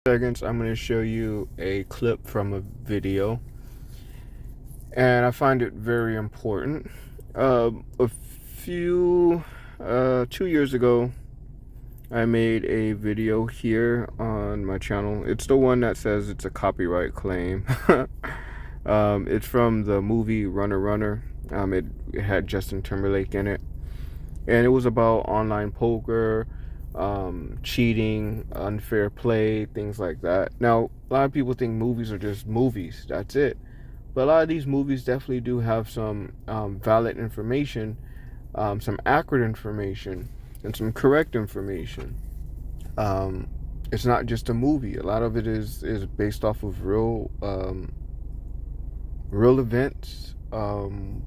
Seconds, I'm going to show you a clip from a video, and I find it very important. A few 2 years ago, I made a video here on my channel. It's the one that says it's a copyright claim. It's from the movie Runner Runner. It had Justin Timberlake in it, and it was about online poker, cheating, unfair play, things like that. Now, a lot of people think movies are just movies. That's it. But a lot of these movies definitely do have some valid information, some accurate information, and some correct information. It's not just a movie. A lot of it is based off of real events,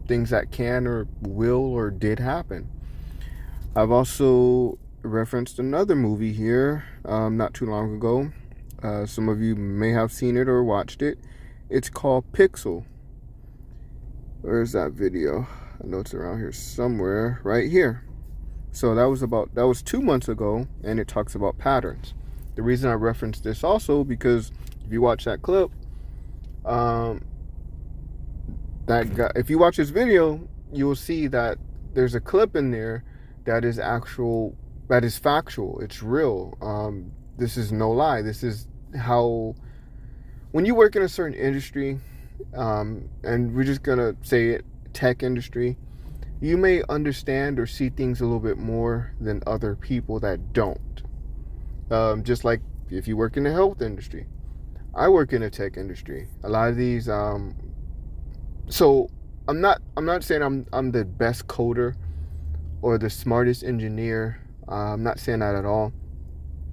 things that can or will or did happen. I've also referenced another movie here not too long ago. Some of you may have seen it or watched it. It's called Pixel. Where's that video? I know it's around here somewhere, right here. So that was 2 months ago, and it talks about patterns. The reason I referenced this also because if you watch that clip, if you watch this video, you will see that there's a clip in there that is factual. It's real. This is no lie. This is how, when you work in a certain industry, and we're just gonna say it, tech industry, you may understand or see things a little bit more than other people that don't. Just like if you work in the health industry, I work in the tech industry. A lot of these, so I'm not saying I'm the best coder or the smartest engineer. I'm not saying that at all,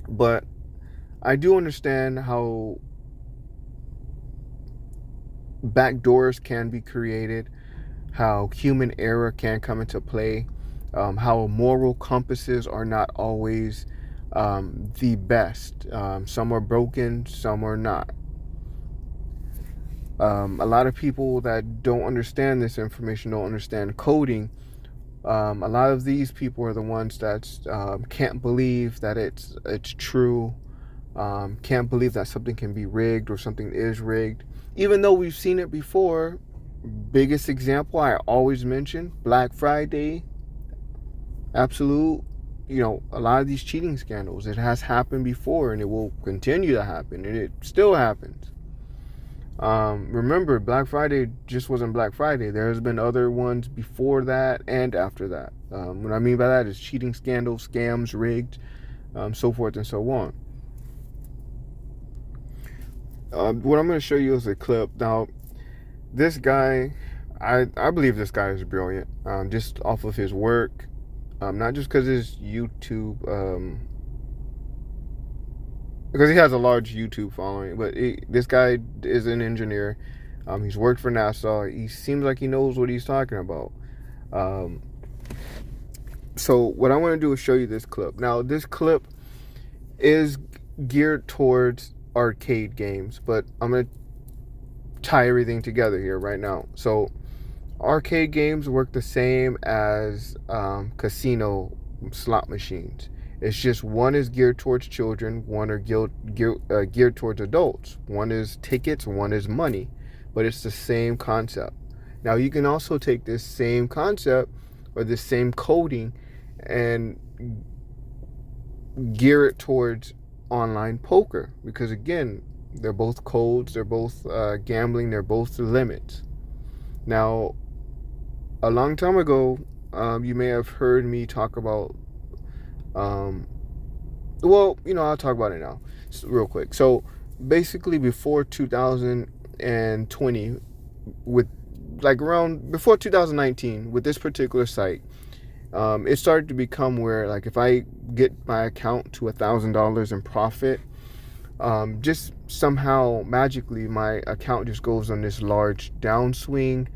but I do understand how backdoors can be created, how human error can come into play, how moral compasses are not always the best. Some are broken, some are not. A lot of people that don't understand this information, don't understand coding. A lot of these people are the ones that can't believe that it's true, can't believe that something can be rigged or something is rigged, even though we've seen it before. Biggest example I always mention, Black Friday, absolute, a lot of these cheating scandals, it has happened before and it will continue to happen, and it still happens. Remember, Black Friday just wasn't Black Friday. There's been other ones before that and after that. What I mean by that is cheating scandals, scams, rigged, so forth and so on. What I'm going to show you is a clip. Now, this guy, I believe this guy is brilliant, just off of his work, not just because his YouTube, because he has a large YouTube following, but this guy is an engineer. He's worked for NASA. He seems like he knows what he's talking about. So what I want to do is show you this clip. Now, this clip is geared towards arcade games, but I'm going to tie everything together here right now. So arcade games work the same as casino slot machines. It's just one is geared towards children, one are geared towards adults. One is tickets, one is money, but it's the same concept. Now, you can also take this same concept or this same coding and gear it towards online poker, because again, they're both codes, they're both gambling, they're both limits. Now, a long time ago, you may have heard me talk about, I'll talk about it now, real quick. So basically, before 2020, before 2019, with this particular site, it started to become where, like, if I get my account to $1,000 in profit, just somehow magically my account just goes on this large downswing.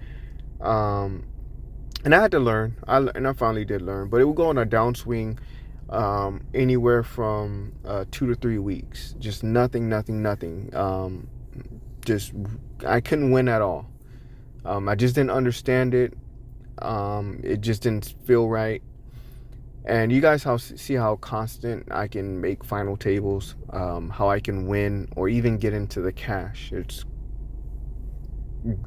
And I had to learn, and I finally did learn, but it would go on a downswing anywhere from 2 to 3 weeks. Just nothing. Just, I couldn't win at all. I just didn't understand it. It just didn't feel right. And you guys see how constant I can make final tables, how I can win or even get into the cash. It's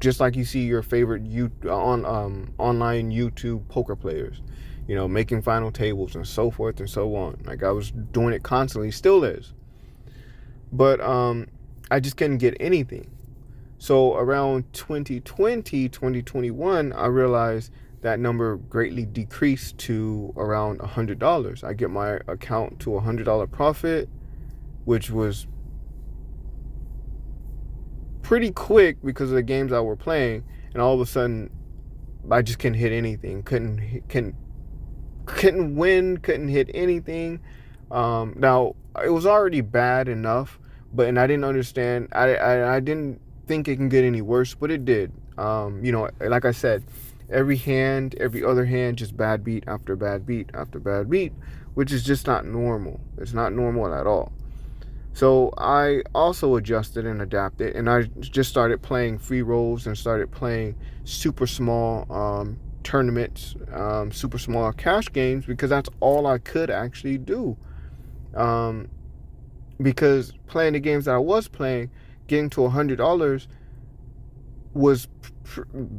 just like you see your favorite online YouTube poker players, making final tables and so forth and so on. Like I was doing it constantly, still is. But I just couldn't get anything. So around 2020, 2021, I realized that number greatly decreased to around $100. I get my account to $100 profit, which was pretty quick because of the games I were playing, and all of a sudden I just couldn't hit anything. Couldn't win, couldn't hit anything. Now it was already bad enough, and I didn't understand. I didn't think it can get any worse, but it did. Like I said, every other hand, just bad beat after bad beat after bad beat, which is just not normal. It's not normal at all. So I also adjusted and adapted, and I just started playing free rolls and started playing super small tournaments, super small cash games, because that's all I could actually do. Because playing the games that I was playing, getting to $100 was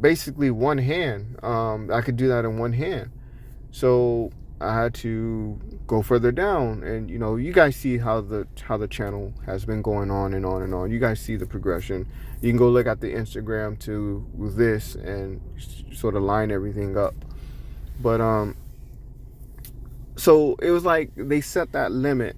basically one hand. I could do that in one hand. So I had to go further down, and you guys see how the channel has been going on and on and on. You guys see the progression. You can go look at the Instagram to this and sort of line everything up. But so it was like they set that limit,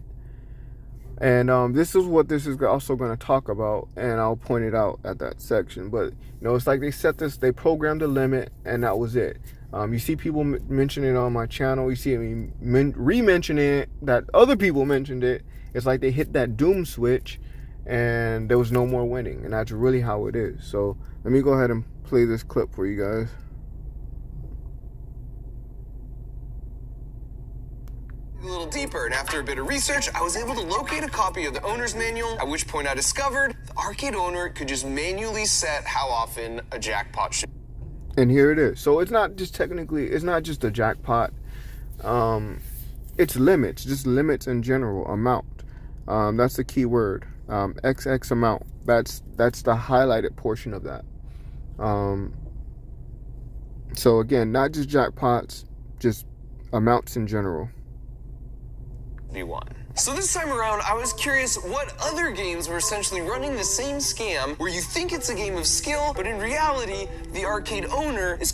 and this is what this is also going to talk about, and I'll point it out at that section. But it's like they programmed the limit, and that was it. You see people mention it on my channel. You see me re-mentioning it, that other people mentioned it. It's like they hit that doom switch and there was no more winning. And that's really how it is. So let me go ahead and play this clip for you guys. A little deeper, and after a bit of research, I was able to locate a copy of the owner's manual, at which point I discovered the arcade owner could just manually set how often a jackpot should. And here it is. So it's not just a jackpot. It's limits, just limits in general, amount. That's the key word. XX amount. That's the highlighted portion of that. So again, not just jackpots, just amounts in general. Be one. So this time around, I was curious what other games were essentially running the same scam where you think it's a game of skill, but in reality, the arcade owner is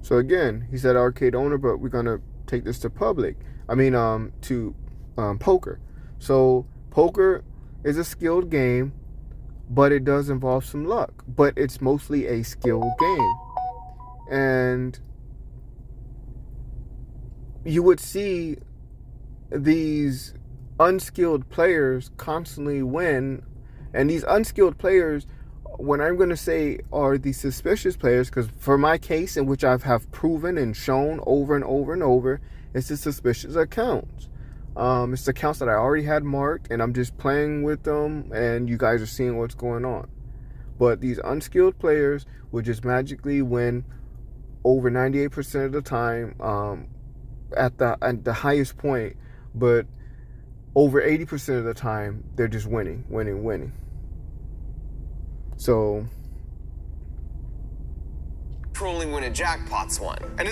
So again, he said arcade owner, but we're going to take this to to poker. So poker is a skilled game, but it does involve some luck, but it's mostly a skilled game. And you would see these unskilled players constantly win, and these unskilled players, what I'm going to say are the suspicious players, because for my case, in which I have proven and shown over and over and over, it's the suspicious accounts. It's the accounts that I already had marked, and I'm just playing with them, and you guys are seeing what's going on. But these unskilled players will just magically win over 98% of the time at the highest point, but over 80% of the time, they're just winning. So, controlling when a jackpot's won. And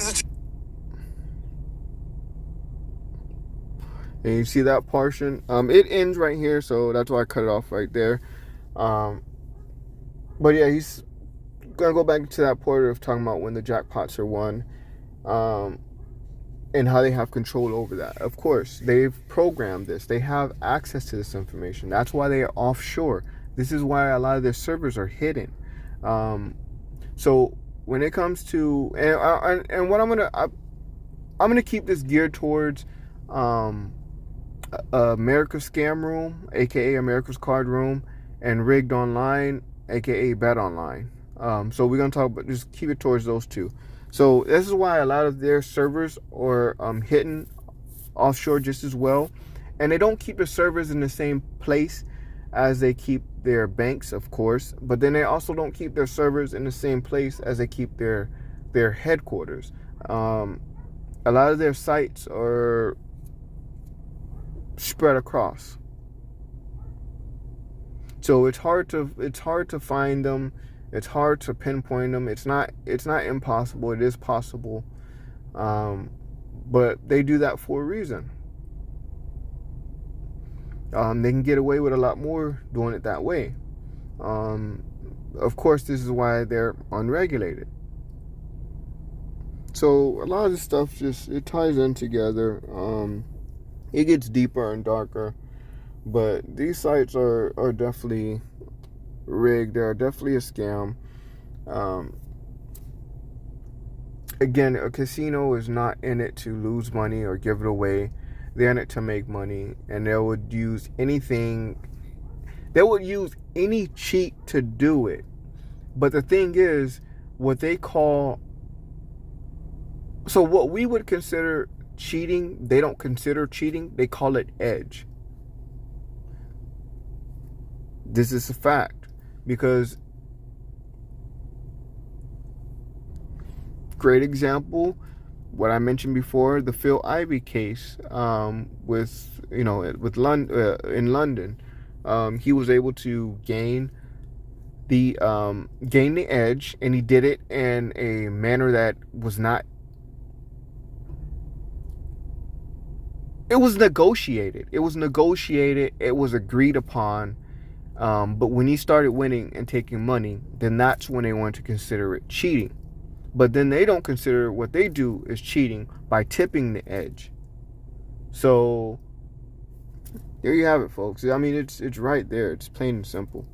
and you see that portion? It ends right here, so that's why I cut it off right there. But yeah, he's gonna go back to that part of talking about when the jackpots are won. And how they have control over that. Of course, they've programmed this. They have access to this information. That's why they are offshore. This is why a lot of their servers are hidden. So when it comes to and what I'm gonna keep this geared towards America's Scam Room, aka America's Card Room, and Rigged Online, aka Bet Online. So we're gonna talk about, just keep it towards those two. So this is why a lot of their servers are hidden offshore just as well. And they don't keep the servers in the same place as they keep their banks, of course. But then they also don't keep their servers in the same place as they keep their headquarters. A lot of their sites are spread across. So it's hard to find them. It's hard to pinpoint them. It's not impossible. It is possible. But they do that for a reason. They can get away with a lot more doing it that way. Of course, this is why they're unregulated. So a lot of this stuff it ties in together. It gets deeper and darker, but these sites are definitely rigged. They're definitely a scam. Again, a casino is not in it to lose money or give it away. They're in it to make money, and they would use anything. They would use any cheat to do it. But the thing is, what they call, so what we would consider cheating, they don't consider cheating. They call it edge. This is a fact, because great example, what I mentioned before, the Phil Ivey case, with London, in London, he was able to gain the edge, and he did it in a manner that was not. It was negotiated. It was agreed upon. But when he started winning and taking money, then that's when they want to consider it cheating. But then they don't consider what they do as cheating by tipping the edge. So there you have it, folks. I mean, it's right there. It's plain and simple.